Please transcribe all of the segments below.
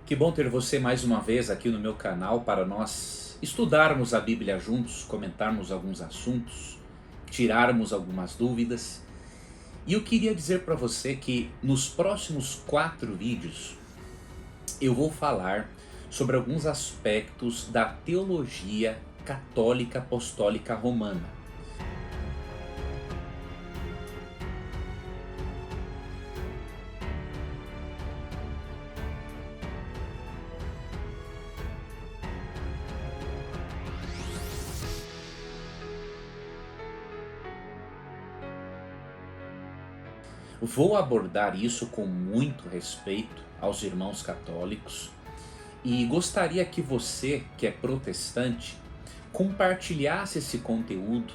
Que bom ter você mais uma vez aqui no meu canal para nós estudarmos a Bíblia juntos, comentarmos alguns assuntos, tirarmos algumas dúvidas. E eu queria dizer para você que nos próximos 4 vídeos eu vou falar sobre alguns aspectos da teologia católica apostólica romana. Vou abordar isso com muito respeito aos irmãos católicos e gostaria que você, que é protestante, compartilhasse esse conteúdo,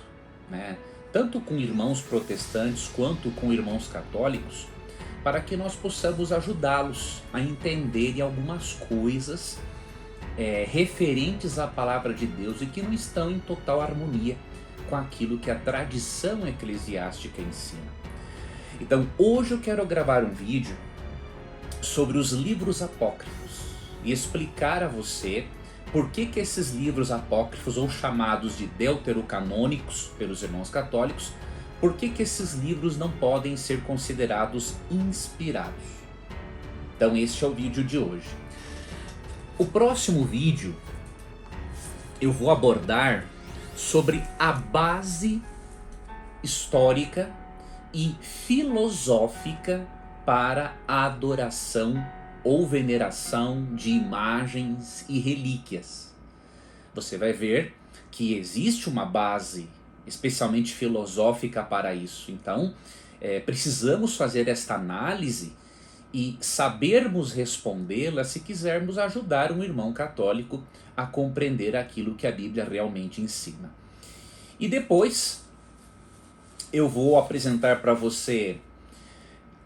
né, tanto com irmãos protestantes quanto com irmãos católicos, para que nós possamos ajudá-los a entenderem algumas coisas referentes à palavra de Deus e que não estão em total harmonia com aquilo que a tradição eclesiástica ensina. Então hoje eu quero gravar um vídeo sobre os livros apócrifos e explicar a você por que esses livros apócrifos, ou chamados de deuterocanônicos pelos irmãos católicos, por que esses livros não podem ser considerados inspirados. Então este é o vídeo de hoje. O próximo vídeo eu vou abordar sobre a base histórica e filosófica para a adoração ou veneração de imagens e relíquias. Você vai ver que existe uma base especialmente filosófica para isso. Então precisamos fazer esta análise e sabermos respondê-la se quisermos ajudar um irmão católico a compreender aquilo que a Bíblia realmente ensina. E depois eu vou apresentar para você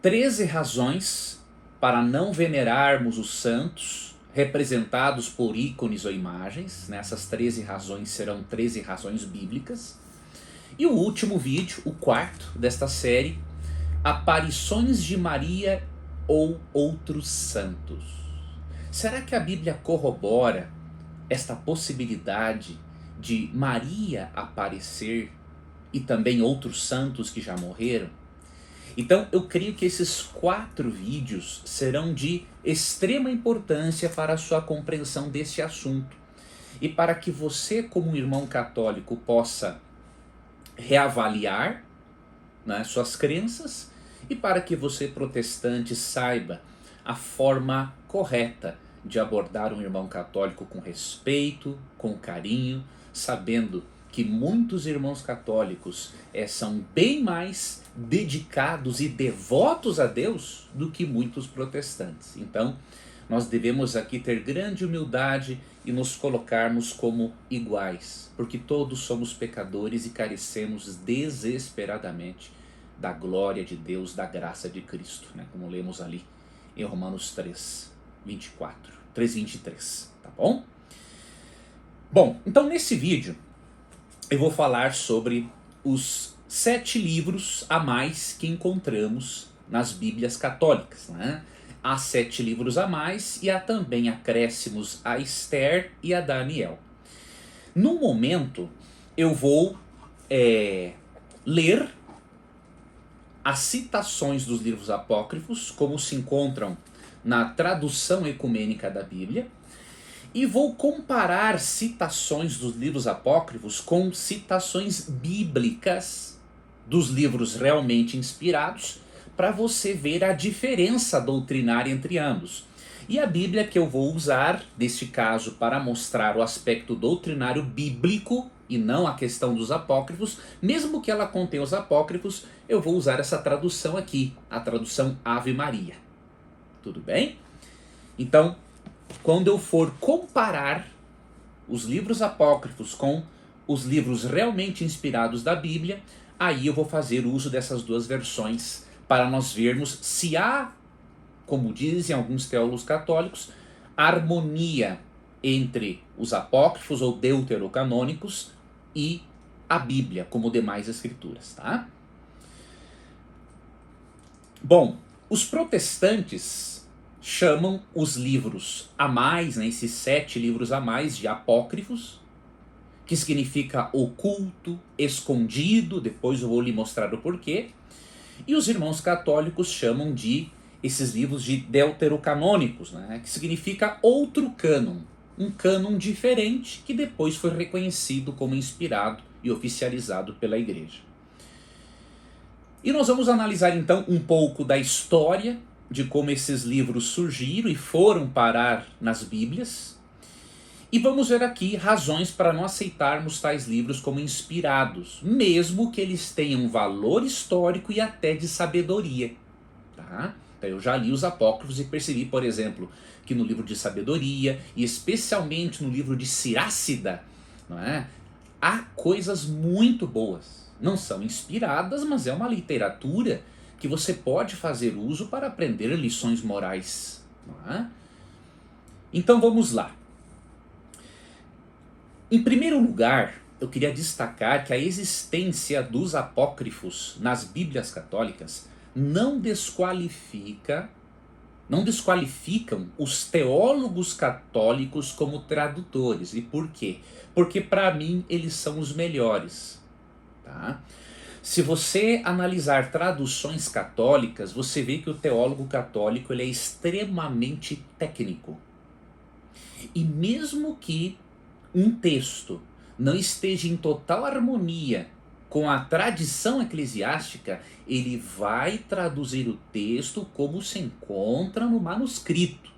13 razões para não venerarmos os santos representados por ícones ou imagens. Essas 13 razões serão 13 razões bíblicas. E o último vídeo, o quarto desta série, aparições de Maria ou outros santos. Será que a Bíblia corrobora esta possibilidade de Maria aparecer e também outros santos que já morreram? Então eu creio que esses 4 vídeos serão de extrema importância para a sua compreensão desse assunto. E para que você, como um irmão católico, possa reavaliar, né, suas crenças, e para que você, protestante, saiba a forma correta de abordar um irmão católico com respeito, com carinho, sabendo que muitos irmãos católicos são bem mais dedicados e devotos a Deus do que muitos protestantes. Então nós devemos aqui ter grande humildade e nos colocarmos como iguais, porque todos somos pecadores e carecemos desesperadamente da glória de Deus, da graça de Cristo, né? Como lemos ali em Romanos 3:24, 3:23, tá bom? Bom, então nesse vídeo eu vou falar sobre os 7 livros a mais que encontramos nas Bíblias católicas, né? Há 7 livros a mais e há também acréscimos a Esther e a Daniel. No momento eu vou ler as citações dos livros apócrifos, como se encontram na tradução ecumênica da Bíblia, e vou comparar citações dos livros apócrifos com citações bíblicas dos livros realmente inspirados, para você ver a diferença doutrinária entre ambos. E a Bíblia que eu vou usar, neste caso, para mostrar o aspecto doutrinário bíblico e não a questão dos apócrifos, mesmo que ela contenha os apócrifos, eu vou usar essa tradução aqui, a tradução Ave Maria. Tudo bem? Então, quando eu for comparar os livros apócrifos com os livros realmente inspirados da Bíblia, aí eu vou fazer uso dessas duas versões para nós vermos se há, como dizem alguns teólogos católicos, harmonia entre os apócrifos ou deuterocanônicos e a Bíblia, como demais escrituras, tá? Bom, os protestantes chamam os livros a mais, né, esses 7 livros a mais, de apócrifos, que significa oculto, escondido, depois eu vou lhe mostrar o porquê. E os irmãos católicos chamam de esses livros de deuterocanônicos, né, que significa outro cânon, um cânon diferente que depois foi reconhecido como inspirado e oficializado pela igreja. E nós vamos analisar então um pouco da história de como esses livros surgiram e foram parar nas Bíblias. E vamos ver aqui razões para não aceitarmos tais livros como inspirados, mesmo que eles tenham valor histórico e até de sabedoria. Tá? Então eu já li os apócrifos e percebi, por exemplo, que no livro de sabedoria, e especialmente no livro de Sirácida, não é? Há coisas muito boas. Não são inspiradas, mas é uma literatura que você pode fazer uso para aprender lições morais. Não é? Então vamos lá. Em primeiro lugar, eu queria destacar que a existência dos apócrifos nas Bíblias católicas não desqualificam os teólogos católicos como tradutores. E por quê? Porque para mim eles são os melhores. Tá? Se você analisar traduções católicas, você vê que o teólogo católico ele é extremamente técnico. E mesmo que um texto não esteja em total harmonia com a tradição eclesiástica, ele vai traduzir o texto como se encontra no manuscrito.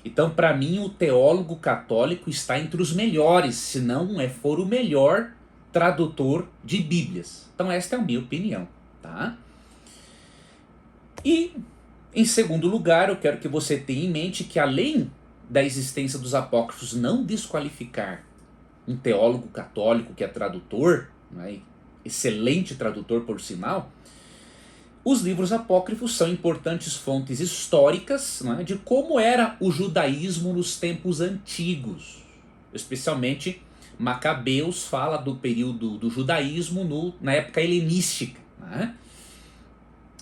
Então, para mim, o teólogo católico está entre os melhores, se não for o melhor tradutor de Bíblias. Então, esta é a minha opinião. Tá? E, em segundo lugar, eu quero que você tenha em mente que, além da existência dos apócrifos não desqualificar um teólogo católico que é tradutor, né, excelente tradutor por sinal, os livros apócrifos são importantes fontes históricas, né, de como era o judaísmo nos tempos antigos. Especialmente Macabeus fala do período do judaísmo na época helenística. Né?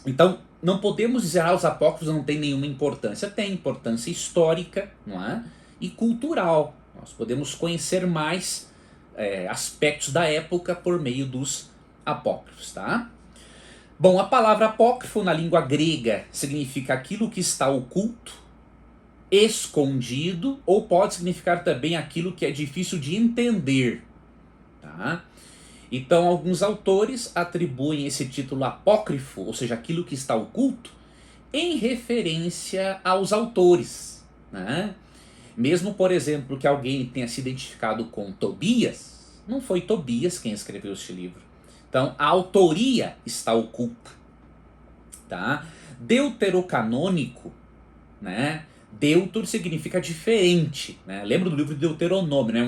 Então, não podemos dizer que os apócrifos não têm nenhuma importância. Tem importância histórica, não é? E cultural. Nós podemos conhecer mais aspectos da época por meio dos apócrifos. Tá? Bom, a palavra apócrifo na língua grega significa aquilo que está oculto, escondido, ou pode significar também aquilo que é difícil de entender. Tá? Então, alguns autores atribuem esse título apócrifo, ou seja, aquilo que está oculto, em referência aos autores. Né? Mesmo, por exemplo, que alguém tenha se identificado com Tobias, não foi Tobias quem escreveu este livro. Então, a autoria está oculta. Tá? Deuterocanônico, né? Deuter significa diferente. Né? Lembra do livro de Deuteronômio, né?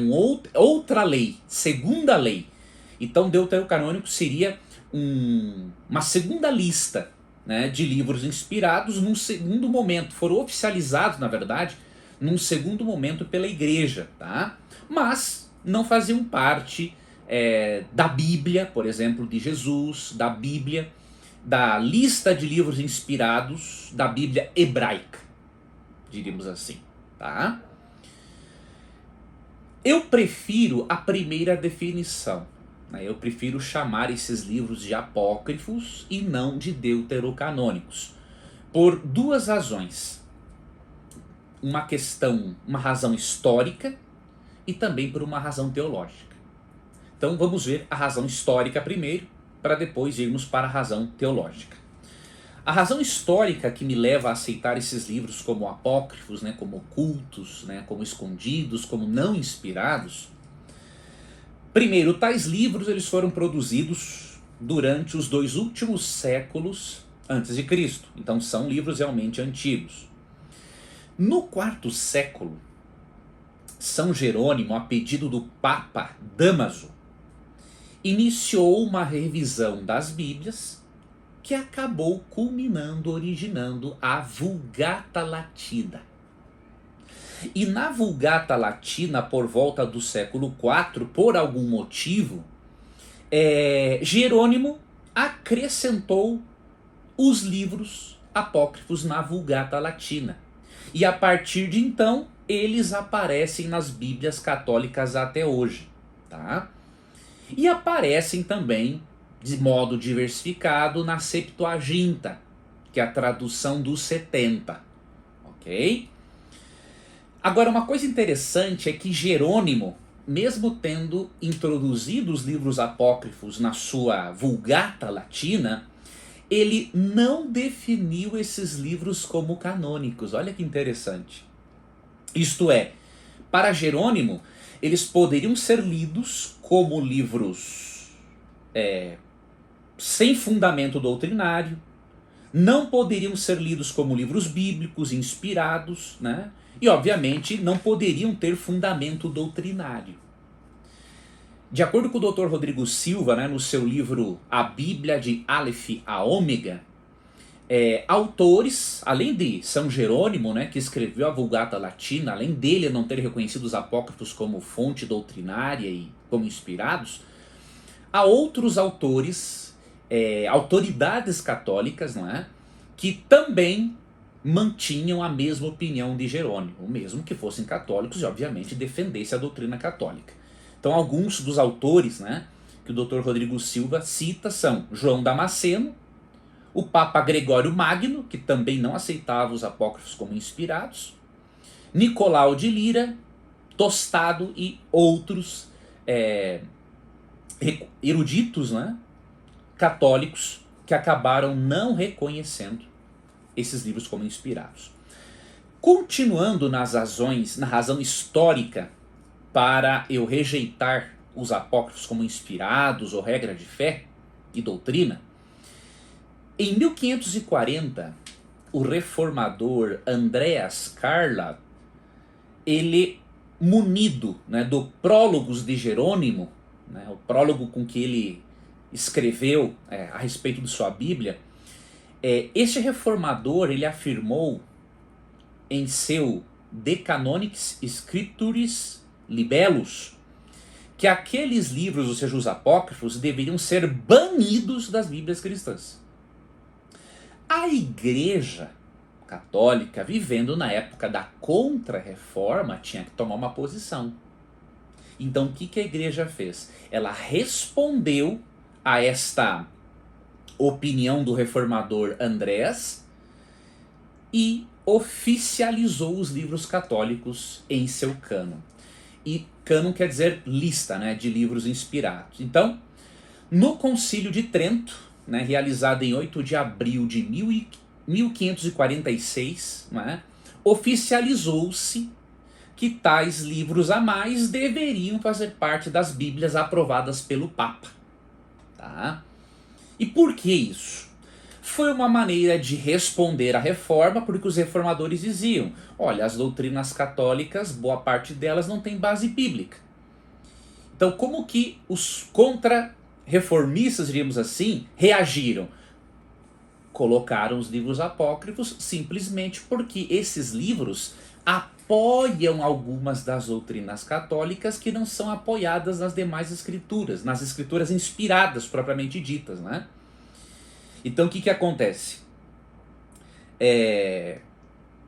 Outra lei, segunda lei. Então, deuterocanônico seria uma segunda lista, né, de livros inspirados num segundo momento. Foram oficializados, na verdade, num segundo momento pela igreja. Tá? Mas não faziam parte da Bíblia, por exemplo, de Jesus, da Bíblia, da lista de livros inspirados da Bíblia hebraica, diríamos assim. Tá? Eu prefiro a primeira definição. Eu prefiro chamar esses livros de apócrifos e não de deuterocanônicos. Por duas razões. Uma razão histórica e também por uma razão teológica. Então vamos ver a razão histórica primeiro, para depois irmos para a razão teológica. A razão histórica que me leva a aceitar esses livros como apócrifos, né, como ocultos, né, como escondidos, como não inspirados. Primeiro, tais livros eles foram produzidos durante os 2 últimos séculos antes de Cristo. Então são livros realmente antigos. No 4º século, São Jerônimo, a pedido do Papa Dámaso, iniciou uma revisão das Bíblias que acabou originando a Vulgata Latina. E na Vulgata Latina, por volta do século IV, por algum motivo, Jerônimo acrescentou os livros apócrifos na Vulgata Latina. E a partir de então, eles aparecem nas Bíblias católicas até hoje. Tá? E aparecem também, de modo diversificado, na Septuaginta, que é a tradução dos 70. Ok? Agora, uma coisa interessante é que Jerônimo, mesmo tendo introduzido os livros apócrifos na sua Vulgata Latina, ele não definiu esses livros como canônicos. Olha que interessante. Isto é, para Jerônimo, eles poderiam ser lidos como livros sem fundamento doutrinário, não poderiam ser lidos como livros bíblicos inspirados, né? E obviamente não poderiam ter fundamento doutrinário. De acordo com o Dr. Rodrigo Silva, né, no seu livro A Bíblia de Aleph a Ômega, autores, além de São Jerônimo, né, que escreveu a Vulgata Latina, além dele não ter reconhecido os apócrifos como fonte doutrinária e como inspirados, há outros autores, autoridades católicas, não é, que também mantinham a mesma opinião de Jerônimo, mesmo que fossem católicos e obviamente defendessem a doutrina católica. Então alguns dos autores, né, que o Dr. Rodrigo Silva cita são João Damasceno, o Papa Gregório Magno, que também não aceitava os apócrifos como inspirados, Nicolau de Lira, Tostado e outros eruditos, né, católicos que acabaram não reconhecendo esses livros como inspirados. Continuando nas razões, na razão histórica para eu rejeitar os apócrifos como inspirados ou regra de fé e doutrina, em 1540, o reformador Andreas Carla, ele, munido, né, do Prólogos de Jerônimo, né, o prólogo com que ele escreveu a respeito de sua Bíblia, este reformador ele afirmou em seu De Canonicis Scripturis Libellus que aqueles livros, ou seja, os apócrifos, deveriam ser banidos das Bíblias cristãs. A Igreja Católica, vivendo na época da Contra-Reforma, tinha que tomar uma posição. Então o que a Igreja fez? Ela respondeu a esta opinião do reformador Andrés e oficializou os livros católicos em seu cânon. E cânon quer dizer lista, né, de livros inspirados. Então, no Concílio de Trento, né, realizado em 8 de abril de 1546, né, oficializou-se que tais livros a mais deveriam fazer parte das Bíblias aprovadas pelo Papa. Tá? E por que isso? Foi uma maneira de responder à reforma, porque os reformadores diziam, olha, as doutrinas católicas, boa parte delas não tem base bíblica. Então como que os contra-reformistas, diríamos assim, reagiram? Colocaram os livros apócrifos simplesmente porque esses livros apoiam algumas das doutrinas católicas que não são apoiadas nas demais escrituras, nas escrituras inspiradas propriamente ditas, né? Então o que acontece?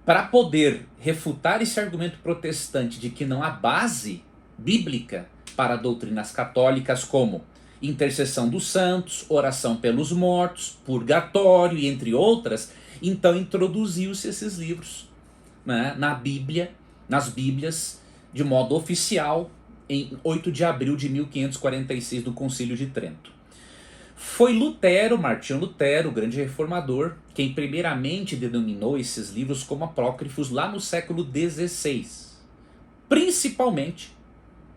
Para poder refutar esse argumento protestante de que não há base bíblica para doutrinas católicas como intercessão dos santos, oração pelos mortos, purgatório e entre outras, então introduziu-se esses livros, né, na Bíblia, nas Bíblias de modo oficial em 8 de abril de 1546 do Concílio de Trento. Foi Lutero, Martinho Lutero, o grande reformador, quem primeiramente denominou esses livros como apócrifos lá no século XVI, principalmente,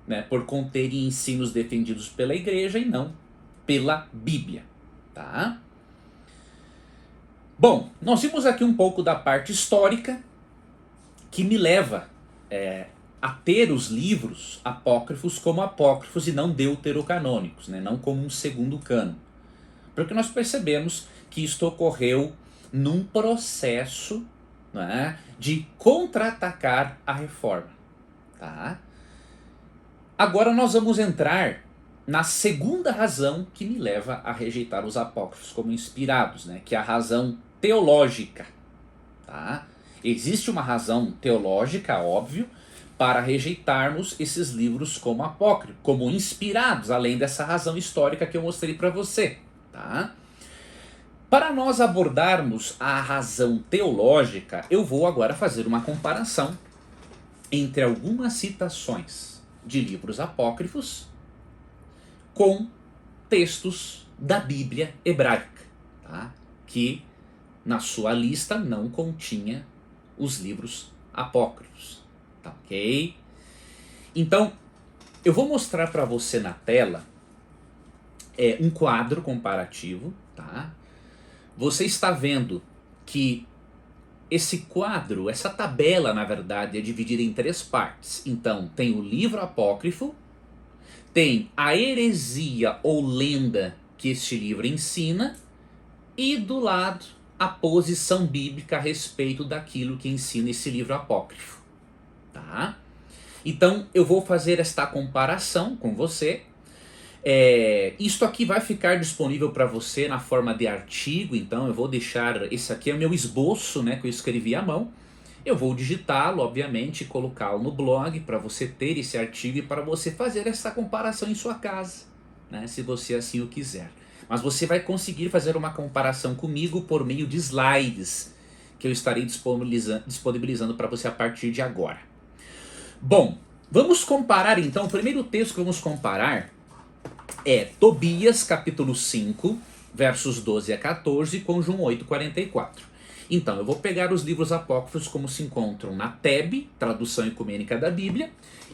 né, por conterem ensinos defendidos pela Igreja e não pela Bíblia. Tá? Bom, nós vimos aqui um pouco da parte histórica que me leva a ter os livros apócrifos como apócrifos e não deuterocanônicos, né, não como um segundo cânon. Porque nós percebemos que isto ocorreu num processo, né, de contra-atacar a reforma. Tá? Agora nós vamos entrar na segunda razão que me leva a rejeitar os apócrifos como inspirados, né, que é a razão teológica, tá? Existe uma razão teológica, óbvio, para rejeitarmos esses livros como apócrifos, como inspirados, além dessa razão histórica que eu mostrei para você, tá? Para nós abordarmos a razão teológica, eu vou agora fazer uma comparação entre algumas citações de livros apócrifos com textos da Bíblia hebraica, tá? Que na sua lista não continha os livros apócrifos, tá ok? Então, eu vou mostrar para você na tela um quadro comparativo, tá? Você está vendo que esse quadro, essa tabela, na verdade, é dividida em 3 partes. Então, tem o livro apócrifo, tem a heresia ou lenda que este livro ensina, e do lado a posição bíblica a respeito daquilo que ensina esse livro apócrifo, tá? Então, eu vou fazer esta comparação com você. Isto aqui vai ficar disponível para você na forma de artigo, então eu vou deixar, esse aqui é o meu esboço, né, que eu escrevi à mão. Eu vou digitá-lo, obviamente, e colocá-lo no blog para você ter esse artigo e para você fazer essa comparação em sua casa, né, se você assim o quiser. Mas você vai conseguir fazer uma comparação comigo por meio de slides que eu estarei disponibilizando para você a partir de agora. Bom, vamos comparar então, o primeiro texto que vamos comparar é Tobias capítulo 5, versos 12 a 14, com João 8,44. Então, eu vou pegar os livros apócrifos como se encontram na TEB, Tradução Ecumênica da Bíblia,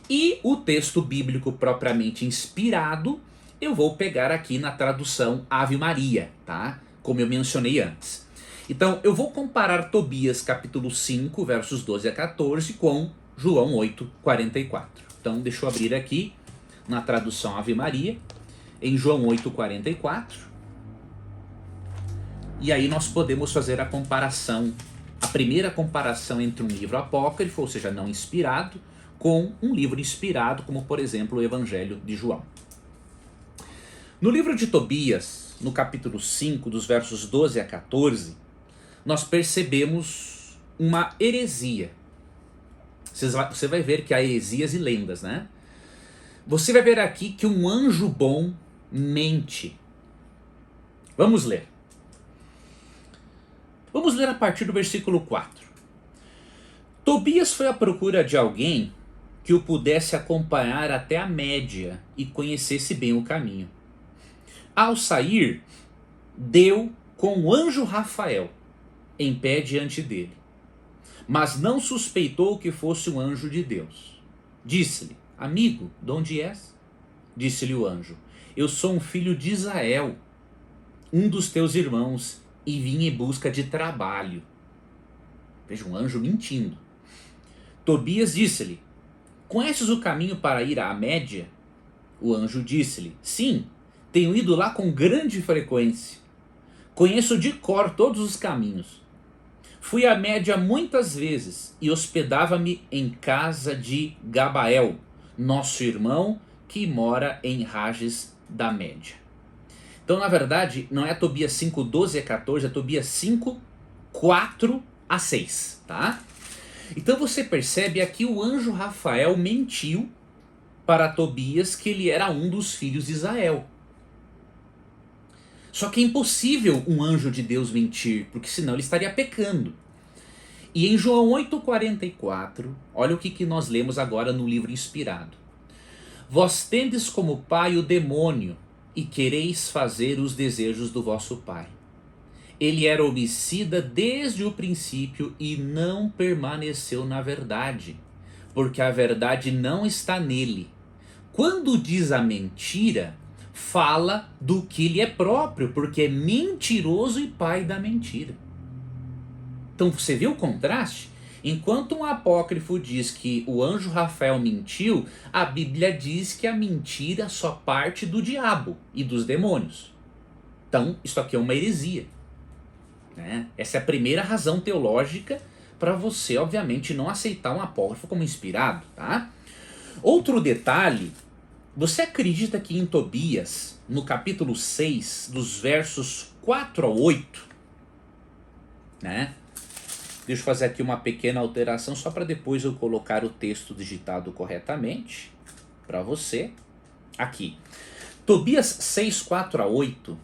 e o texto bíblico propriamente inspirado, eu vou pegar aqui na tradução Ave Maria, tá? Como eu mencionei antes. Então, eu vou comparar Tobias capítulo 5, versos 12 a 14, com João 8,44. Então, deixa eu abrir aqui na tradução Ave Maria, em João 8,44. E aí nós podemos fazer a comparação, a primeira comparação entre um livro apócrifo, ou seja, não inspirado, com um livro inspirado, como por exemplo o Evangelho de João. No livro de Tobias, no capítulo 5, dos versos 12 a 14, nós percebemos uma heresia. Você vai ver que há heresias e lendas, né? Você vai ver aqui que um anjo bom mente. Vamos ler. Vamos ler a partir do versículo 4. Tobias foi à procura de alguém que o pudesse acompanhar até a Média e conhecesse bem o caminho. Ao sair, deu com o anjo Rafael em pé diante dele, mas não suspeitou que fosse um anjo de Deus. Disse-lhe: amigo, de onde és? Disse-lhe o anjo: eu sou um filho de Israel, um dos teus irmãos, e vim em busca de trabalho. Veja, um anjo mentindo. Tobias disse-lhe: conheces o caminho para ir à Média? O anjo disse-lhe: sim, tenho ido lá com grande frequência. Conheço de cor todos os caminhos. Fui à Média muitas vezes e hospedava-me em casa de Gabael, nosso irmão, que mora em Rages da Média. Então, na verdade, não é Tobias 5, 12 a 14, é Tobias 5, 4 a 6, tá? Então você percebe aqui o anjo Rafael mentiu para Tobias que ele era um dos filhos de Israel. Só que é impossível um anjo de Deus mentir, porque senão ele estaria pecando. E em João 8,44, olha o que nós lemos agora no livro inspirado. Vós tendes como pai o demônio, e quereis fazer os desejos do vosso pai. Ele era homicida desde o princípio e não permaneceu na verdade, porque a verdade não está nele. Quando diz a mentira, fala do que lhe é próprio, porque é mentiroso e pai da mentira. Então você viu o contraste? Enquanto um apócrifo diz que o anjo Rafael mentiu, a Bíblia diz que a mentira só parte do diabo e dos demônios. Então isso aqui é uma heresia, né? Essa é a primeira razão teológica para você, obviamente, não aceitar um apócrifo como inspirado, tá? Outro detalhe, você acredita que em Tobias, no capítulo 6, dos versos 4 a 8, né? Deixa eu fazer aqui uma pequena alteração só para depois eu colocar o texto digitado corretamente para você. Aqui. Tobias 6, 4 a 8.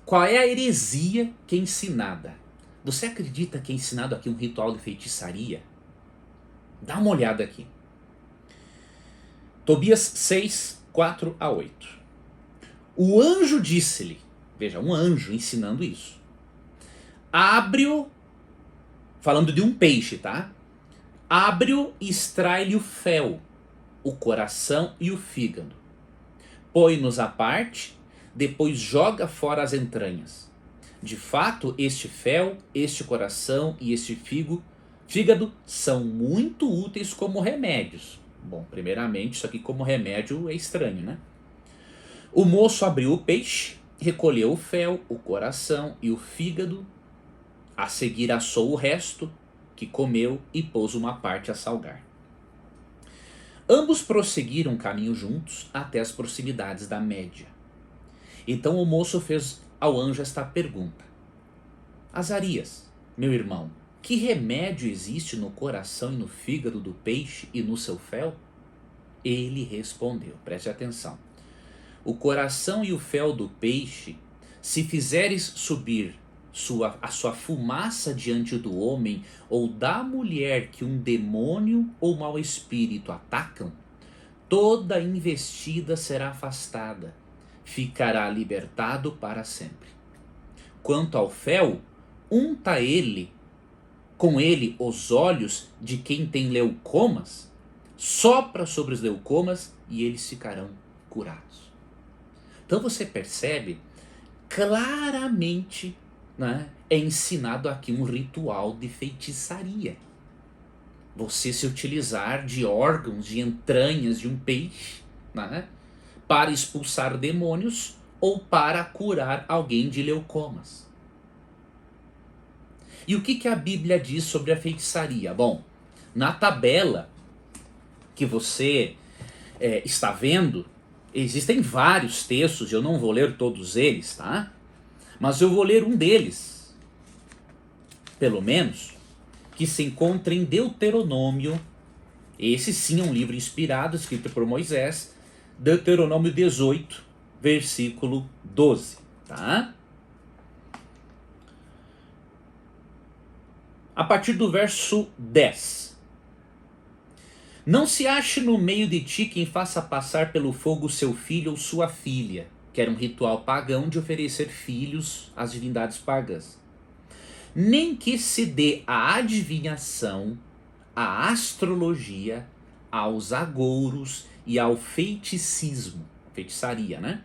Qual é a heresia que é ensinada? Você acredita que é ensinado aqui um ritual de feitiçaria? Dá uma olhada aqui. Tobias 6, 4 a 8. O anjo disse-lhe, veja, um anjo ensinando isso. Abre-o, falando de um peixe, tá? Abre-o e extrai-lhe o fel, o coração e o fígado. Põe-nos à parte, depois joga fora as entranhas. De fato, este fel, este coração e este fígado são muito úteis como remédios. Bom, primeiramente, isso aqui como remédio é estranho, né? O moço abriu o peixe, recolheu o fel, o coração e o fígado. A seguir assou o resto, que comeu, e pôs uma parte a salgar. Ambos prosseguiram caminho juntos até as proximidades da Média. Então o moço fez ao anjo esta pergunta: Azarias, meu irmão, que remédio existe no coração e no fígado do peixe e no seu fel? Ele respondeu, preste atenção: o coração e o fel do peixe, se fizeres subir a sua fumaça diante do homem ou da mulher que um demônio ou mau espírito atacam, toda investida será afastada, ficará libertado para sempre. Quanto ao fel, unta com ele os olhos de quem tem leucomas, sopra sobre os leucomas e eles ficarão curados. Então você percebe claramente, né, é ensinado aqui um ritual de feitiçaria. Você se utilizar de órgãos, de entranhas de um peixe, né, para expulsar demônios ou para curar alguém de leucomas. E o que a Bíblia diz sobre a feitiçaria? Bom, na tabela que você está vendo, existem vários textos, eu não vou ler todos eles, tá? Mas eu vou ler um deles, pelo menos, que se encontra em Deuteronômio. Esse sim é um livro inspirado, escrito por Moisés, Deuteronômio 18, versículo 12, tá? A partir do verso 10. Não se ache no meio de ti quem faça passar pelo fogo seu filho ou sua filha, que era um ritual pagão de oferecer filhos às divindades pagãs. Nem que se dê a adivinhação, a astrologia, aos agouros e ao feiticismo, feitiçaria, né?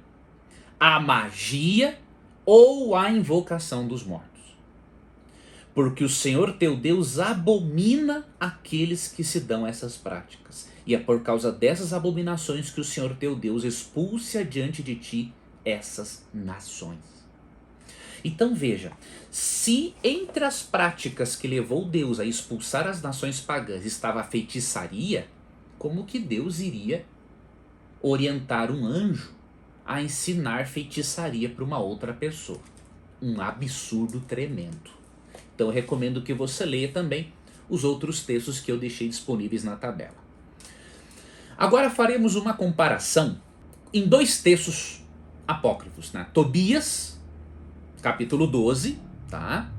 A magia ou a invocação dos mortos. Porque o Senhor teu Deus abomina aqueles que se dão essas práticas. E é por causa dessas abominações que o Senhor teu Deus expulse adiante de ti essas nações. Então veja, se entre as práticas que levou Deus a expulsar as nações pagãs estava a feitiçaria, como que Deus iria orientar um anjo a ensinar feitiçaria para uma outra pessoa? Um absurdo tremendo. Então eu recomendo que você leia também os outros textos que eu deixei disponíveis na tabela. Agora faremos uma comparação em dois textos apócrifos, né? Tobias, capítulo 12, tá?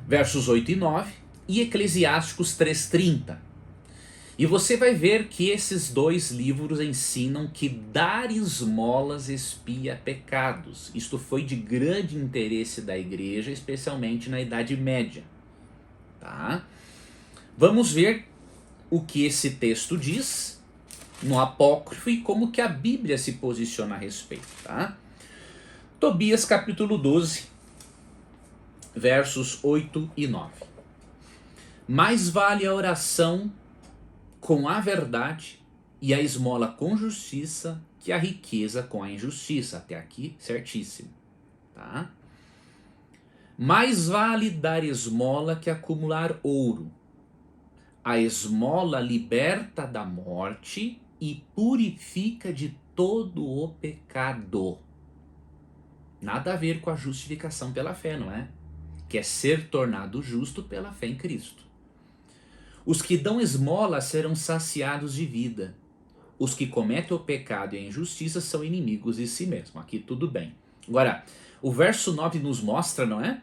Versos 8 e 9, e Eclesiásticos 3:30. E você vai ver que esses dois livros ensinam que dar esmolas expia pecados. Isto foi de grande interesse da igreja, especialmente na Idade Média. Tá? Vamos ver o que esse texto diz no apócrifo e como que a Bíblia se posiciona a respeito. Tá? Tobias capítulo 12, versos 8 e 9. Mais vale a oração com a verdade e a esmola com justiça que a riqueza com a injustiça. Até aqui, certíssimo. Tá? Mais vale dar esmola que acumular ouro. A esmola liberta da morte e purifica de todo o pecado. Nada a ver com a justificação pela fé, não é? que é ser tornado justo pela fé em Cristo. Os que dão esmola serão saciados de vida. Os que cometem o pecado e a injustiça são inimigos de si mesmo. Aqui tudo bem. Agora, o verso 9 nos mostra, não é?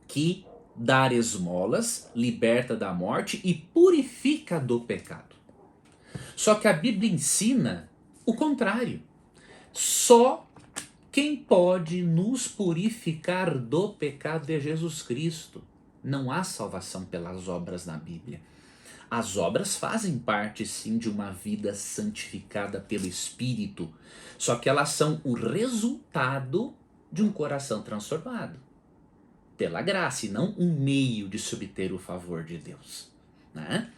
Que dar esmolas liberta da morte e purifica do pecado. Só que a Bíblia ensina o contrário. Só quem pode nos purificar do pecado é Jesus Cristo. Não há salvação pelas obras na Bíblia. As obras fazem parte, sim, de uma vida santificada pelo Espírito, só que elas são o resultado de um coração transformado pela graça, e não um meio de se obter o favor de Deus, né?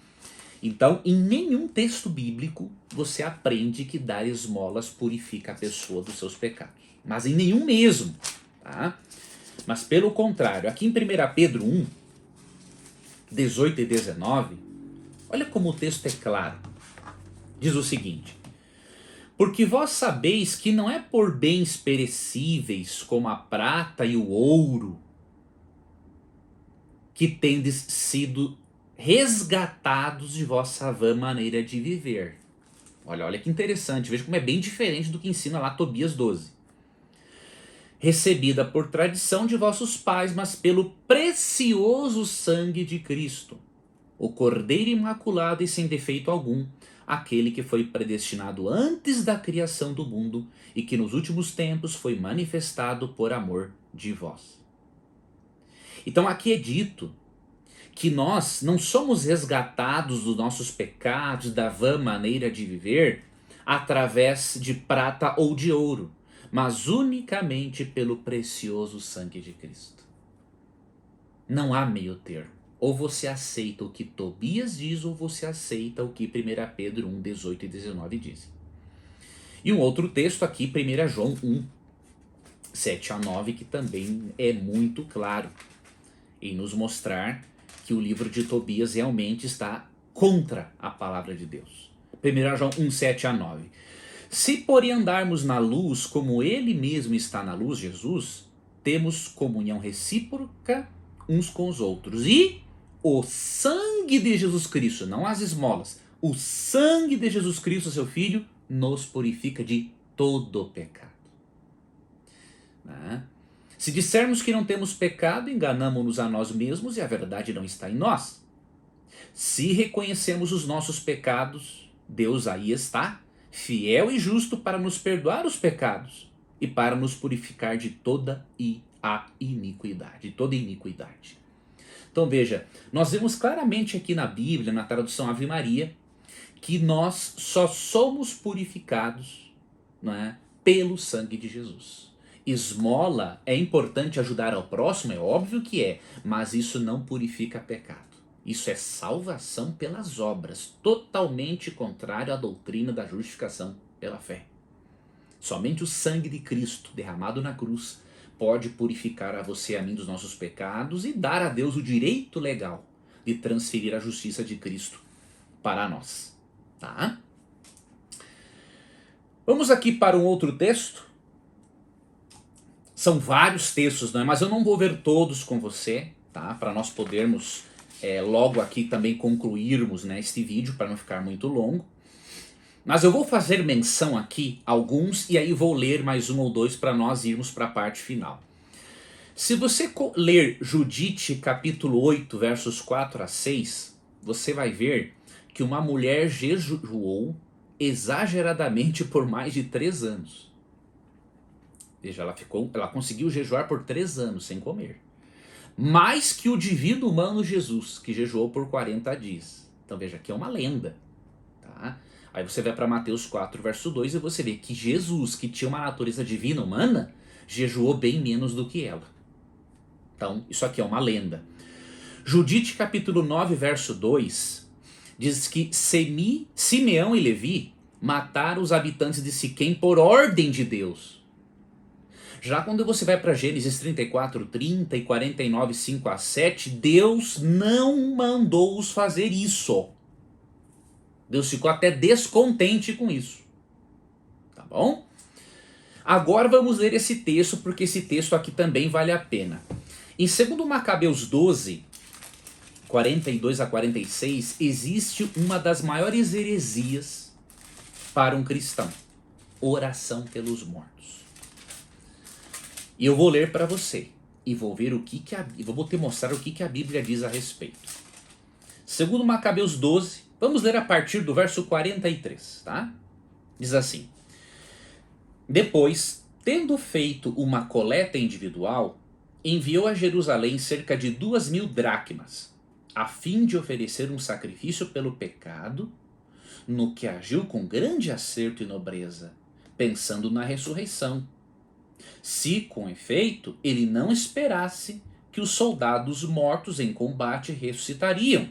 Então, em nenhum texto bíblico você aprende que dar esmolas purifica a pessoa dos seus pecados, mas em nenhum mesmo, tá? Mas pelo contrário, aqui em 1 Pedro 1, 18 e 19, olha como o texto é claro. Diz o seguinte: porque vós sabeis que não é por bens perecíveis, como a prata e o ouro, que tendes sido resgatados de vossa vã maneira de viver. Olha que interessante, veja como é bem diferente do que ensina lá Tobias 12. Recebida por tradição de vossos pais, mas pelo precioso sangue de Cristo, o Cordeiro imaculado e sem defeito algum, aquele que foi predestinado antes da criação do mundo e que nos últimos tempos foi manifestado por amor de vós. Então aqui é dito que nós não somos resgatados dos nossos pecados, da vã maneira de viver, através de prata ou de ouro, mas unicamente pelo precioso sangue de Cristo. Não há meio termo. Ou você aceita o que Tobias diz, ou você aceita o que 1 Pedro 1, 18 e 19 diz. E um outro texto aqui, 1 João 1, 7 a 9, que também é muito claro em nos mostrar que o livro de Tobias realmente está contra a palavra de Deus. 1 João 1, 7 a 9. Se porém andarmos na luz, como ele mesmo está na luz, Jesus, temos comunhão recíproca uns com os outros. E o sangue de Jesus Cristo, não as esmolas, o sangue de Jesus Cristo, seu Filho, nos purifica de todo pecado. Se dissermos que não temos pecado, enganamo-nos a nós mesmos e a verdade não está em nós. Se reconhecemos os nossos pecados, Deus aí está, fiel e justo para nos perdoar os pecados e para nos purificar de toda a iniquidade, Então veja, nós vemos claramente aqui na Bíblia, na tradução Ave Maria, que nós só somos purificados, não é, pelo sangue de Jesus. Esmola é importante ajudar ao próximo, é óbvio que é, mas isso não purifica pecado. Isso é salvação pelas obras, totalmente contrário à doutrina da justificação pela fé. Somente o sangue de Cristo derramado na cruz pode purificar a você e a mim dos nossos pecados e dar a Deus o direito legal de transferir a justiça de Cristo para nós. Tá? Vamos aqui para um outro texto. São vários textos, não é? Mas eu não vou ver todos com você, tá? Para nós podermos logo aqui também concluirmos, né, este vídeo, para não ficar muito longo. Mas eu vou fazer menção aqui a alguns e aí vou ler mais um ou dois para nós irmos para a parte final. Se você ler Judite capítulo 8, versos 4 a 6, você vai ver que uma mulher jejuou exageradamente por mais de 3 anos. Veja, ela conseguiu jejuar por 3 anos sem comer. Mais que o divino humano Jesus, que jejuou por 40 dias. Então veja, aqui é uma lenda. Tá? Aí você vai para Mateus 4, verso 2 e você vê que Jesus, que tinha uma natureza divina humana, jejuou bem menos do que ela. Então, isso aqui é uma lenda. Judite capítulo 9, verso 2, diz que Simeão e Levi mataram os habitantes de Siquém por ordem de Deus. Já quando você vai para Gênesis 34, 30 e 49, 5 a 7, Deus não mandou-os fazer isso. Deus ficou até descontente com isso. Tá bom? Agora vamos ler esse texto, porque esse texto aqui também vale a pena. Em 2 Macabeus 12, 42 a 46, existe uma das maiores heresias para um cristão: oração pelos mortos. E eu vou ler para você e vou ver vou te mostrar o que a Bíblia diz a respeito. 2 Macabeus 12, vamos ler a partir do verso 43, tá? Diz assim: Depois, tendo feito uma coleta individual, enviou a Jerusalém cerca de 2.000 dracmas, a fim de oferecer um sacrifício pelo pecado, no que agiu com grande acerto e nobreza, pensando na ressurreição. Se, com efeito, ele não esperasse que os soldados mortos em combate ressuscitariam,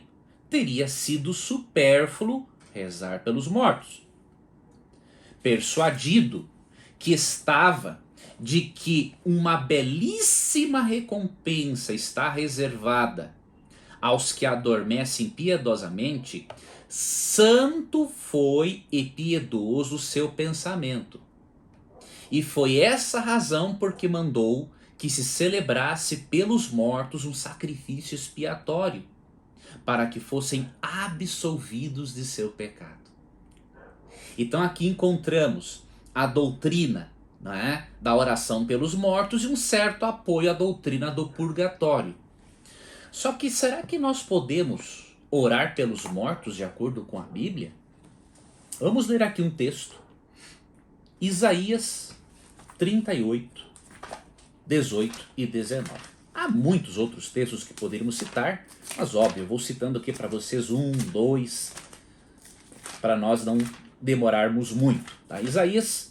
teria sido supérfluo rezar pelos mortos. Persuadido que estava de que uma belíssima recompensa está reservada aos que adormecem piedosamente, santo foi e piedoso o seu pensamento. E foi essa razão porque mandou que se celebrasse pelos mortos um sacrifício expiatório, para que fossem absolvidos de seu pecado. Então aqui encontramos a doutrina, né, da oração pelos mortos e um certo apoio à doutrina do purgatório. Só que será que nós podemos orar pelos mortos de acordo com a Bíblia? Vamos ler aqui um texto. Isaías 38, 18 e 19. Há muitos outros textos que poderíamos citar, mas óbvio, eu vou citando aqui para vocês 1, 2, para nós não demorarmos muito. Tá? Isaías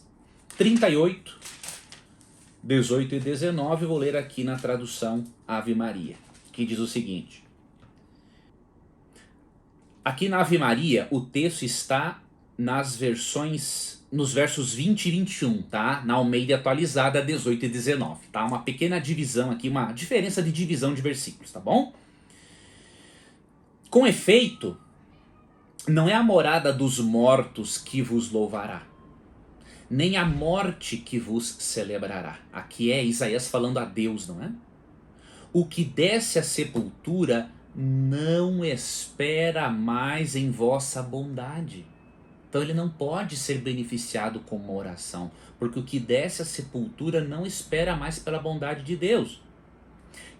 38, 18 e 19, vou ler aqui na tradução Ave Maria, que diz o seguinte. Aqui na Ave Maria, o texto está nos versos 20 e 21, tá? Na Almeida atualizada, 18 e 19, tá? Uma pequena divisão aqui, uma diferença de divisão de versículos, tá bom? Com efeito, não é a morada dos mortos que vos louvará, nem a morte que vos celebrará. Aqui é Isaías falando a Deus, não é? O que desce à sepultura não espera mais em vossa bondade. Então ele não pode ser beneficiado com uma oração, porque o que desce à sepultura não espera mais pela bondade de Deus.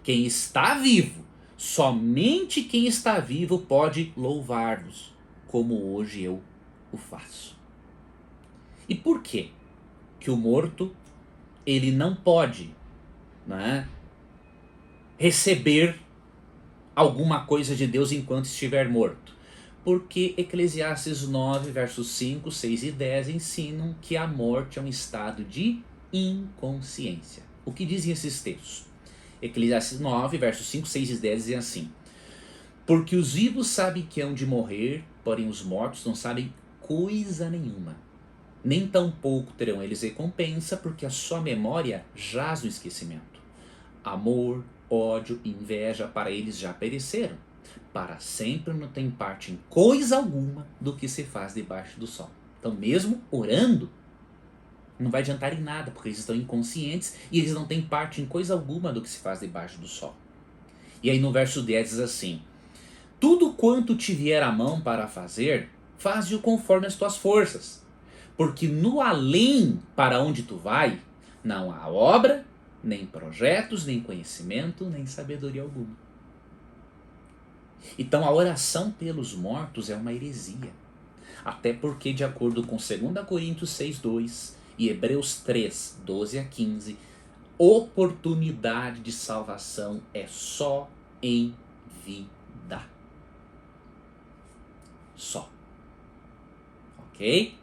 Quem está vivo, somente quem está vivo pode louvar-vos, como hoje eu o faço. E por quê que o morto ele não pode, né, receber alguma coisa de Deus enquanto estiver morto? Porque Eclesiastes 9, versos 5, 6 e 10 ensinam que a morte é um estado de inconsciência. O que dizem esses textos? Eclesiastes 9, versos 5, 6 e 10 dizem assim: Porque os vivos sabem que hão de morrer, porém os mortos não sabem coisa nenhuma. Nem tampouco terão eles recompensa, porque a sua memória jaz no esquecimento. Amor, ódio e inveja para eles já pereceram. Para sempre não tem parte em coisa alguma do que se faz debaixo do sol. Então mesmo orando, não vai adiantar em nada, porque eles estão inconscientes e eles não têm parte em coisa alguma do que se faz debaixo do sol. E aí no verso 10 diz assim: Tudo quanto te vier à mão para fazer, faze-o conforme as tuas forças, porque no além para onde tu vai, não há obra, nem projetos, nem conhecimento, nem sabedoria alguma. Então a oração pelos mortos é uma heresia. Até porque, de acordo com 2 Coríntios 6,2 e Hebreus 3, 12 a 15, oportunidade de salvação é só em vida. Só. Ok?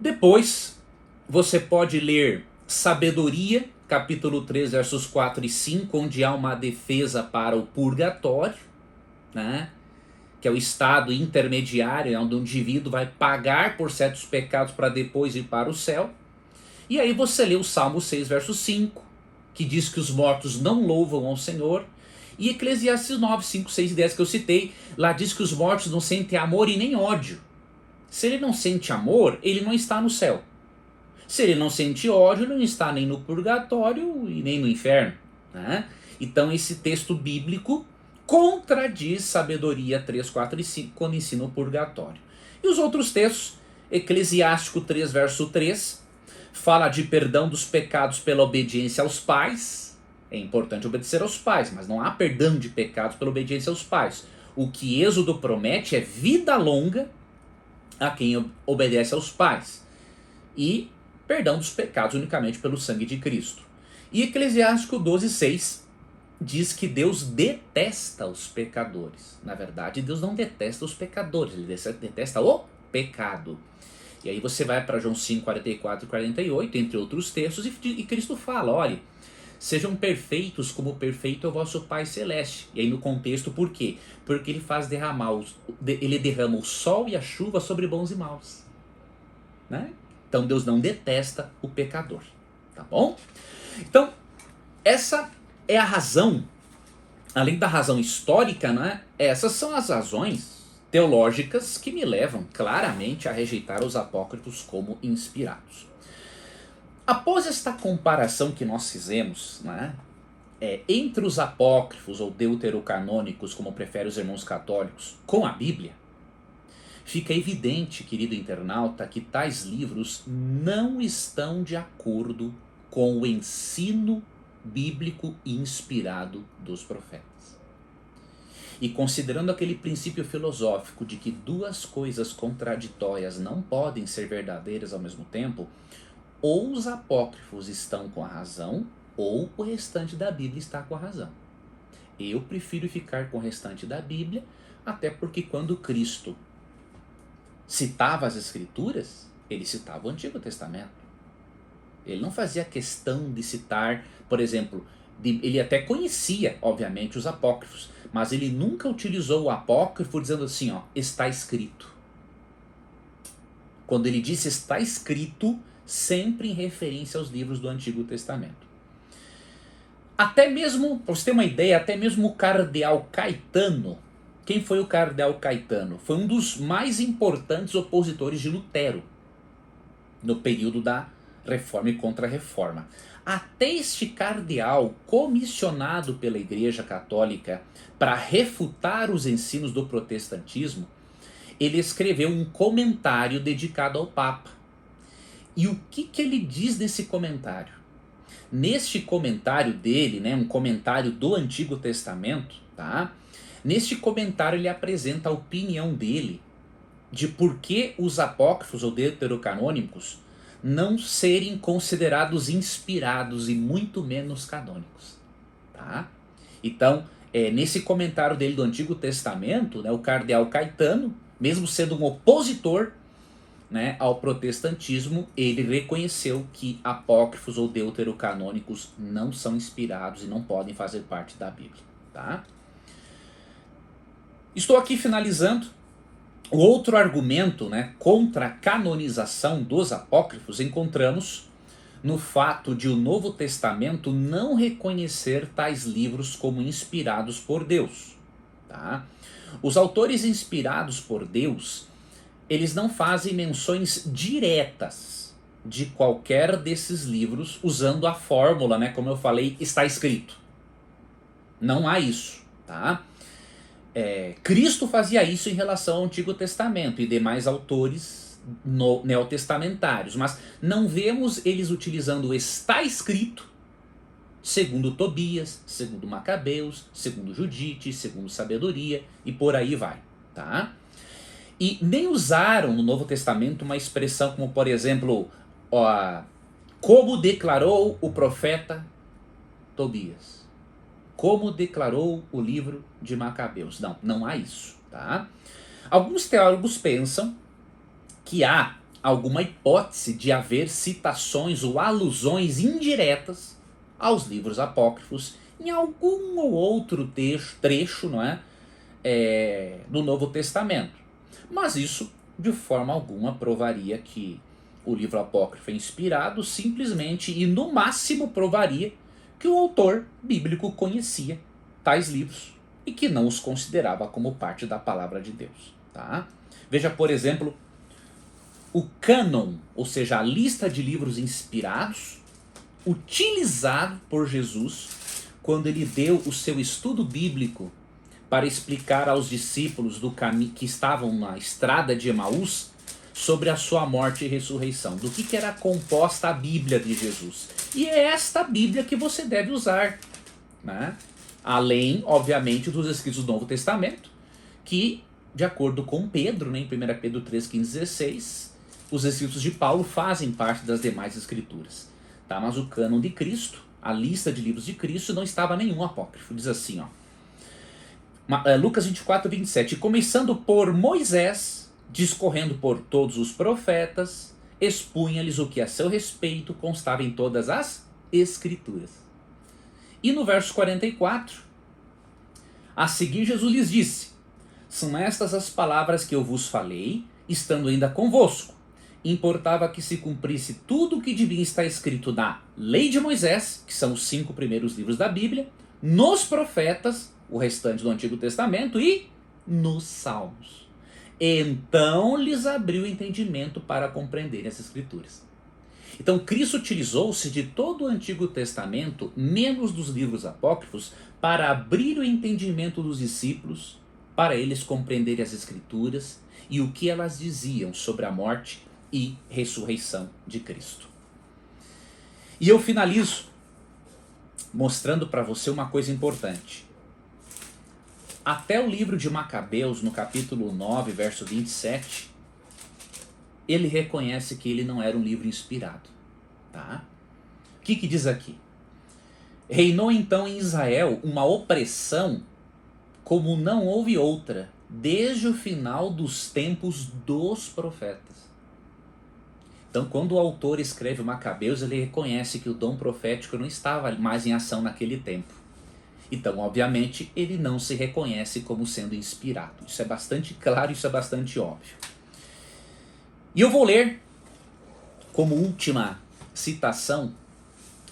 Depois, você pode ler Sabedoria, capítulo 3, versos 4 e 5, onde há uma defesa para o purgatório, né? Que é o estado intermediário, onde o indivíduo vai pagar por certos pecados para depois ir para o céu. E aí você lê o Salmo 6, verso 5, que diz que os mortos não louvam ao Senhor. E Eclesiastes 9, 5, 6 e 10 que eu citei, lá diz que os mortos não sentem amor e nem ódio. Se ele não sente amor, ele não está no céu. Se ele não sente ódio, ele não está nem no purgatório e nem no inferno, né? Então esse texto bíblico contradiz Sabedoria 3, 4 e 5 quando ensina o purgatório. E os outros textos, Eclesiástico 3, verso 3, fala de perdão dos pecados pela obediência aos pais. É importante obedecer aos pais, mas não há perdão de pecados pela obediência aos pais. O que Êxodo promete é vida longa a quem obedece aos pais. E perdão dos pecados unicamente pelo sangue de Cristo. E Eclesiástico 12, 6 diz que Deus detesta os pecadores. Na verdade, Deus não detesta os pecadores, ele detesta o pecado. E aí você vai para João 5, 44 e 48, entre outros textos, e Cristo fala, olha, sejam perfeitos como perfeito é o vosso Pai Celeste. E aí no contexto, por quê? Porque ele faz ele derrama o sol e a chuva sobre bons e maus. Né? Então Deus não detesta o pecador. Tá bom? Então, essa é a razão, além da razão histórica, né? Essas são as razões teológicas que me levam claramente a rejeitar os apócrifos como inspirados. Após esta comparação que nós fizemos, né, entre os apócrifos ou deuterocanônicos, como preferem os irmãos católicos, com a Bíblia, fica evidente, querido internauta, que tais livros não estão de acordo com o ensino bíblico inspirado dos profetas. E considerando aquele princípio filosófico de que duas coisas contraditórias não podem ser verdadeiras ao mesmo tempo, ou os apócrifos estão com a razão, ou o restante da Bíblia está com a razão. Eu prefiro ficar com o restante da Bíblia, até porque quando Cristo citava as Escrituras, ele citava o Antigo Testamento. Ele não fazia questão de citar, por exemplo, ele até conhecia, obviamente, os apócrifos, mas ele nunca utilizou o apócrifo dizendo assim, ó, está escrito. Quando ele disse está escrito, sempre em referência aos livros do Antigo Testamento. Até mesmo, para você ter uma ideia, até mesmo o cardeal Caetano. Quem foi o cardeal Caetano? Foi um dos mais importantes opositores de Lutero no período da Reforma e Contra-Reforma. Até este cardeal, comissionado pela Igreja Católica para refutar os ensinos do protestantismo, ele escreveu um comentário dedicado ao Papa. E o que ele diz nesse comentário? Neste comentário dele, né, um comentário do Antigo Testamento, tá? Neste comentário ele apresenta a opinião dele de por que os apócrifos ou deuterocanônicos não serem considerados inspirados e muito menos canônicos. Tá? Então, nesse comentário dele do Antigo Testamento, né, o cardeal Caetano, mesmo sendo um opositor, né, ao protestantismo, ele reconheceu que apócrifos ou deuterocanônicos não são inspirados e não podem fazer parte da Bíblia. Tá? Estou aqui finalizando. O outro argumento, né, contra a canonização dos apócrifos encontramos no fato de o Novo Testamento não reconhecer tais livros como inspirados por Deus. Tá? Os autores inspirados por Deus, eles não fazem menções diretas de qualquer desses livros usando a fórmula, né, como eu falei, está escrito. Não há isso. Tá? Cristo fazia isso em relação ao Antigo Testamento e demais autores neotestamentários, mas não vemos eles utilizando o está escrito segundo Tobias, segundo Macabeus, segundo Judite, segundo Sabedoria e por aí vai. Tá? E nem usaram no Novo Testamento uma expressão como, por exemplo, como declarou o profeta Tobias. Como declarou o livro de Macabeus. Não há isso. Tá? Alguns teólogos pensam que há alguma hipótese de haver citações ou alusões indiretas aos livros apócrifos em algum ou outro trecho, não é? Do Novo Testamento. Mas isso, de forma alguma, provaria que o livro apócrifo é inspirado, simplesmente e no máximo provaria que o autor bíblico conhecia tais livros e que não os considerava como parte da palavra de Deus. Tá? Veja, por exemplo, o cânon, ou seja, a lista de livros inspirados, utilizado por Jesus quando ele deu o seu estudo bíblico para explicar aos discípulos do caminho que estavam na estrada de Emaús sobre a sua morte e ressurreição, do que era composta a Bíblia de Jesus. E é esta Bíblia que você deve usar, né? Além, obviamente, dos escritos do Novo Testamento, que, de acordo com Pedro, né, em 1 Pedro 3, 15, 16, os escritos de Paulo fazem parte das demais escrituras. Tá? Mas o cânon de Cristo, a lista de livros de Cristo, não estava nenhum apócrifo. Diz assim, ó, Lucas 24, 27. Começando por Moisés, discorrendo por todos os profetas, expunha-lhes o que a seu respeito constava em todas as escrituras. E no verso 44, a seguir Jesus lhes disse: são estas as palavras que eu vos falei, estando ainda convosco. Importava que se cumprisse tudo o que de mim está escrito na lei de Moisés, que são os 5 primeiros livros da Bíblia, nos profetas, o restante do Antigo Testamento, e nos Salmos. Então lhes abriu o entendimento para compreenderem as Escrituras. Então Cristo utilizou-se de todo o Antigo Testamento, menos dos livros apócrifos, para abrir o entendimento dos discípulos, para eles compreenderem as Escrituras e o que elas diziam sobre a morte e ressurreição de Cristo. E eu finalizo mostrando para você uma coisa importante. Até o livro de Macabeus, no capítulo 9, verso 27, ele reconhece que ele não era um livro inspirado. Tá? O que diz aqui? Reinou então em Israel uma opressão como não houve outra, desde o final dos tempos dos profetas. Então, quando o autor escreve Macabeus, ele reconhece que o dom profético não estava mais em ação naquele tempo. Então, obviamente, ele não se reconhece como sendo inspirado. Isso é bastante claro, isso é bastante óbvio. E eu vou ler, como última citação,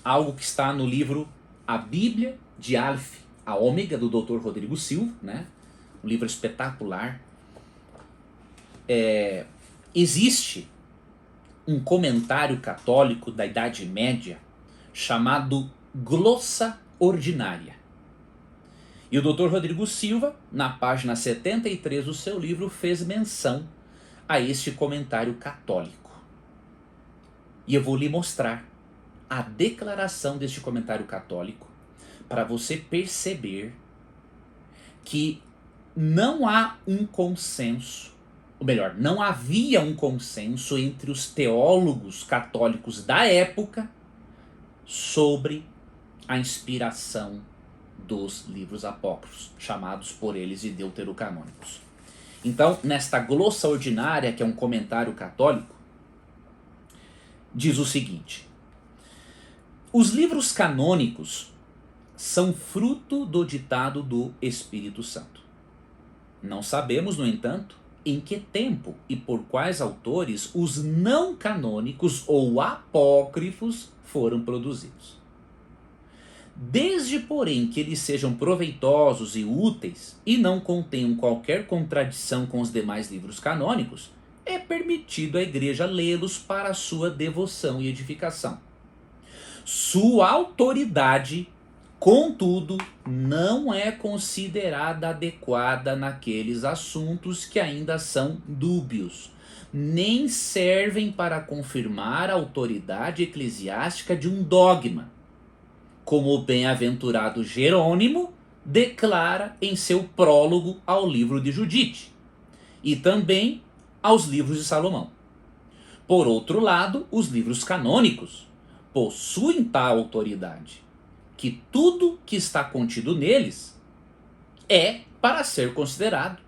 algo que está no livro A Bíblia de Aleph a Ômega, do Dr. Rodrigo Silva, né? Um livro espetacular. Existe um comentário católico da Idade Média chamado Glossa Ordinária. E o Dr. Rodrigo Silva, na página 73 do seu livro, fez menção a este comentário católico. E eu vou lhe mostrar a declaração deste comentário católico para você perceber que não há um consenso, ou melhor, não havia um consenso entre os teólogos católicos da época sobre a inspiração dos livros apócrifos, chamados por eles de deuterocanônicos. Então, nesta glossa ordinária, que é um comentário católico, diz o seguinte: os livros canônicos são fruto do ditado do Espírito Santo. Não sabemos, no entanto, em que tempo e por quais autores os não canônicos ou apócrifos foram produzidos. Desde, porém, que eles sejam proveitosos e úteis e não contenham qualquer contradição com os demais livros canônicos, é permitido à Igreja lê-los para a sua devoção e edificação. Sua autoridade, contudo, não é considerada adequada naqueles assuntos que ainda são dúbios, nem servem para confirmar a autoridade eclesiástica de um dogma, como o bem-aventurado Jerônimo declara em seu prólogo ao livro de Judite, e também aos livros de Salomão. Por outro lado, os livros canônicos possuem tal autoridade, que tudo que está contido neles é para ser considerado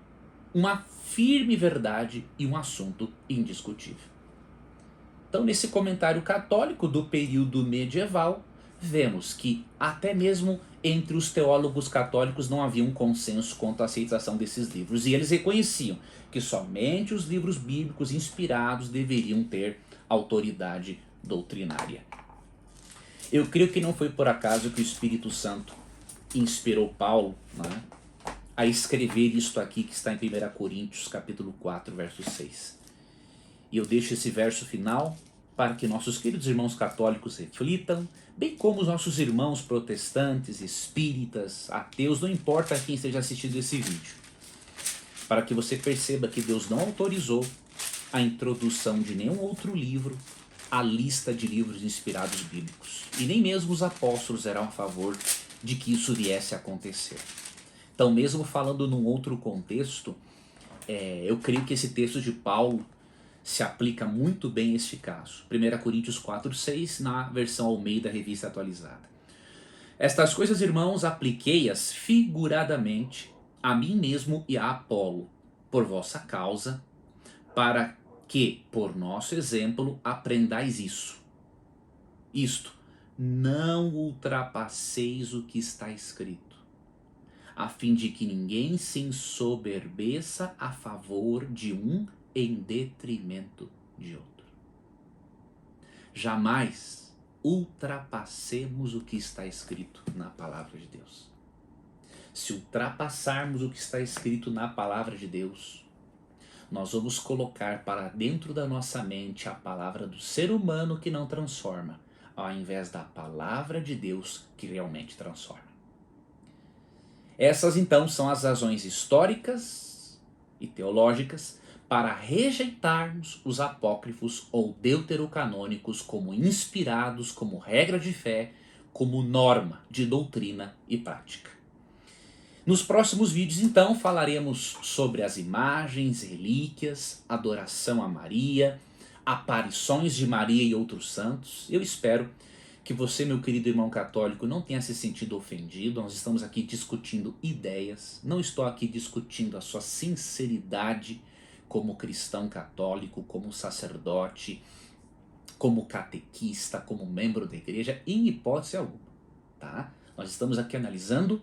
uma firme verdade e um assunto indiscutível. Então, nesse comentário católico do período medieval, vemos que até mesmo entre os teólogos católicos não havia um consenso quanto à aceitação desses livros, e eles reconheciam que somente os livros bíblicos inspirados deveriam ter autoridade doutrinária. Eu creio que não foi por acaso que o Espírito Santo inspirou Paulo, né, a escrever isto aqui que está em 1 Coríntios capítulo 4, verso 6. E eu deixo esse verso final para que nossos queridos irmãos católicos reflitam, bem como os nossos irmãos protestantes, espíritas, ateus, não importa quem esteja assistindo esse vídeo, para que você perceba que Deus não autorizou a introdução de nenhum outro livro à lista de livros inspirados bíblicos, e nem mesmo os apóstolos eram a favor de que isso viesse a acontecer. Então, mesmo falando num outro contexto, eu creio que esse texto de Paulo se aplica muito bem a este caso. 1 Coríntios 4,6, na versão Almeida Revista Atualizada. Estas coisas, irmãos, apliquei-as figuradamente a mim mesmo e a Apolo, por vossa causa, para que, por nosso exemplo, aprendais isso. Isto, não ultrapasseis o que está escrito, a fim de que ninguém se ensoberbeça a favor de um em detrimento de outro. Jamais ultrapassemos o que está escrito na palavra de Deus. Se ultrapassarmos o que está escrito na palavra de Deus, nós vamos colocar para dentro da nossa mente a palavra do ser humano que não transforma, ao invés da palavra de Deus que realmente transforma. Essas então são as razões históricas e teológicas para rejeitarmos os apócrifos ou deuterocanônicos como inspirados, como regra de fé, como norma de doutrina e prática. Nos próximos vídeos, então, falaremos sobre as imagens, relíquias, adoração a Maria, aparições de Maria e outros santos. Eu espero que você, meu querido irmão católico, não tenha se sentido ofendido. Nós estamos aqui discutindo ideias, não estou aqui discutindo a sua sinceridade como cristão católico, como sacerdote, como catequista, como membro da igreja, em hipótese alguma, tá? Nós estamos aqui analisando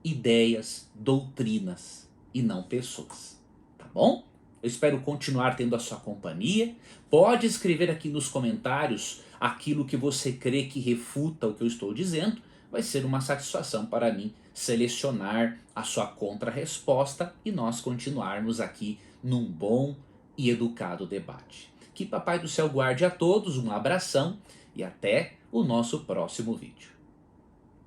ideias, doutrinas e não pessoas, tá bom? Eu espero continuar tendo a sua companhia. Pode escrever aqui nos comentários aquilo que você crê que refuta o que eu estou dizendo. Vai ser uma satisfação para mim selecionar a sua contra-resposta e nós continuarmos aqui num bom e educado debate. Que Papai do Céu guarde a todos, um abração e até o nosso próximo vídeo.